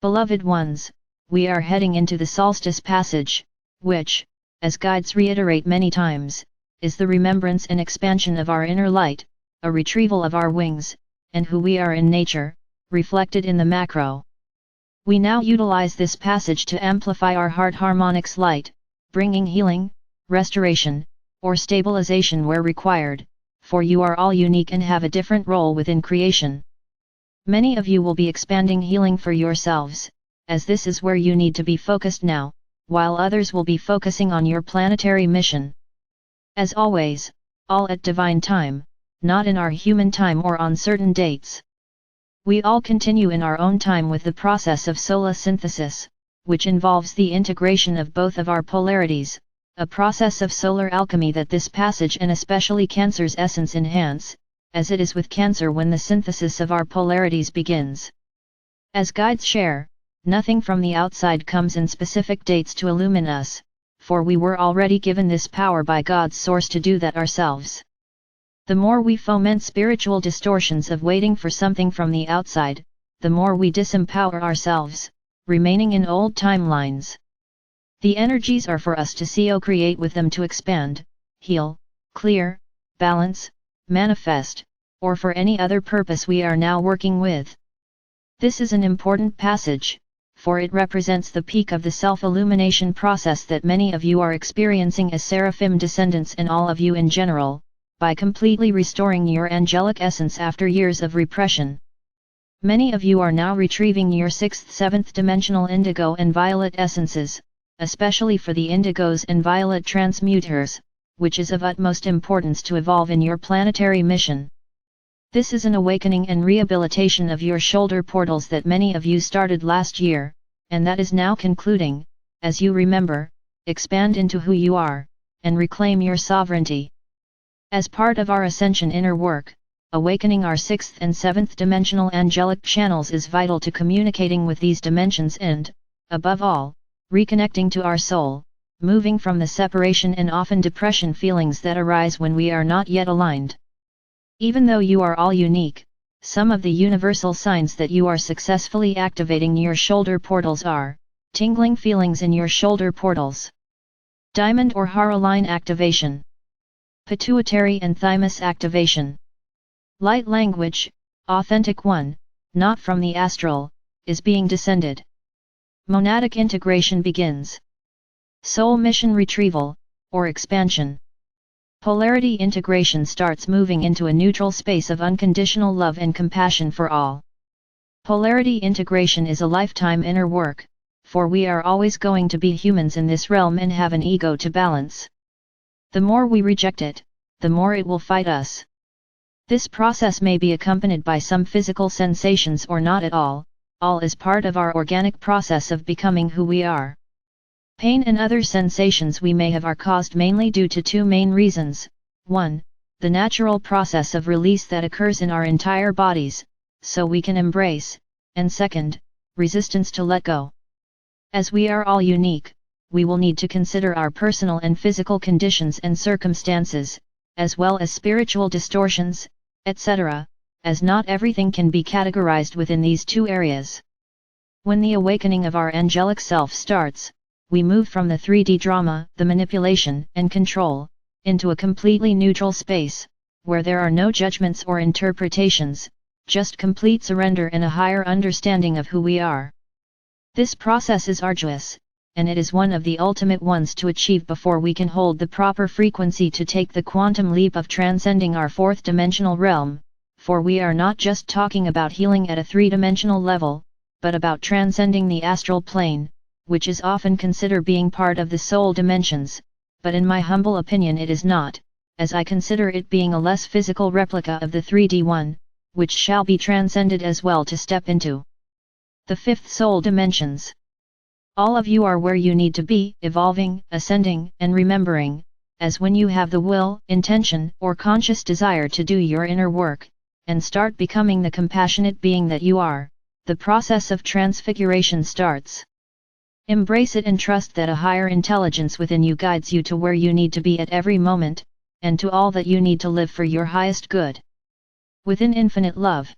Beloved ones, we are heading into the Solstice passage, which, as guides reiterate many times, is the remembrance and expansion of our inner light, a retrieval of our wings, and who we are in nature, reflected in the macro. We now utilize this passage to amplify our heart harmonics light, bringing healing, restoration, or stabilization where required, for you are all unique and have a different role within creation. Many of you will be expanding healing for yourselves, as this is where you need to be focused now, while others will be focusing on your planetary mission. As always, all at divine time, not in our human time or on certain dates. We all continue in our own time with the process of solar synthesis, which involves the integration of both of our polarities, a process of solar alchemy that this passage and especially Cancer's essence enhance, as it is with Cancer when the synthesis of our polarities begins. As guides share, nothing from the outside comes in specific dates to illumine us, for we were already given this power by God's source to do that ourselves. The more we foment spiritual distortions of waiting for something from the outside, the more we disempower ourselves, remaining in old timelines. The energies are for us to co-create with them to expand, heal, clear, balance, manifest, or for any other purpose we are now working with. This is an important passage, for it represents the peak of the self-illumination process that many of you are experiencing as seraphim descendants and all of you in general, by completely restoring your angelic essence after years of repression. Many of you are now retrieving your 6th, 7th dimensional indigo and violet essences, especially for the indigos and violet transmuters, which is of utmost importance to evolve in your planetary mission. This is an awakening and rehabilitation of your shoulder portals that many of you started last year, and that is now concluding, as you remember, expand into who you are, and reclaim your sovereignty. As part of our ascension inner work, awakening our 6th and 7th dimensional angelic channels is vital to communicating with these dimensions and, above all, reconnecting to our soul, moving from the separation and often depression feelings that arise when we are not yet aligned. Even though you are all unique, some of the universal signs that you are successfully activating your shoulder portals are tingling feelings in your shoulder portals, diamond or hara line activation, pituitary and thymus activation. Light language, authentic one, not from the astral, is being descended. Monadic integration begins. Soul mission retrieval, or expansion. Polarity integration starts moving into a neutral space of unconditional love and compassion for all. Polarity integration is a lifetime inner work, for we are always going to be humans in this realm and have an ego to balance. The more we reject it, the more it will fight us. This process may be accompanied by some physical sensations or not at all is part of our organic process of becoming who we are. Pain and other sensations we may have are caused mainly due to two main reasons. 1. The natural process of release that occurs in our entire bodies, so we can embrace, and 2nd, resistance to let go. As we are all unique, we will need to consider our personal and physical conditions and circumstances, as well as spiritual distortions, etc., as not everything can be categorized within these two areas. When the awakening of our angelic self starts, we move from the 3D drama, the manipulation and control, into a completely neutral space, where there are no judgments or interpretations, just complete surrender and a higher understanding of who we are. This process is arduous, and it is one of the ultimate ones to achieve before we can hold the proper frequency to take the quantum leap of transcending our 4th dimensional realm, for we are not just talking about healing at a 3-dimensional level, but about transcending the astral plane, which is often considered being part of the soul dimensions, but in my humble opinion it is not, as I consider it being a less physical replica of the 3D one, which shall be transcended as well to step into the 5th soul dimensions. All of you are where you need to be, evolving, ascending, and remembering, as when you have the will, intention, or conscious desire to do your inner work, and start becoming the compassionate being that you are, the process of transfiguration starts. Embrace it and trust that a higher intelligence within you guides you to where you need to be at every moment, and to all that you need to live for your highest good. Within infinite love.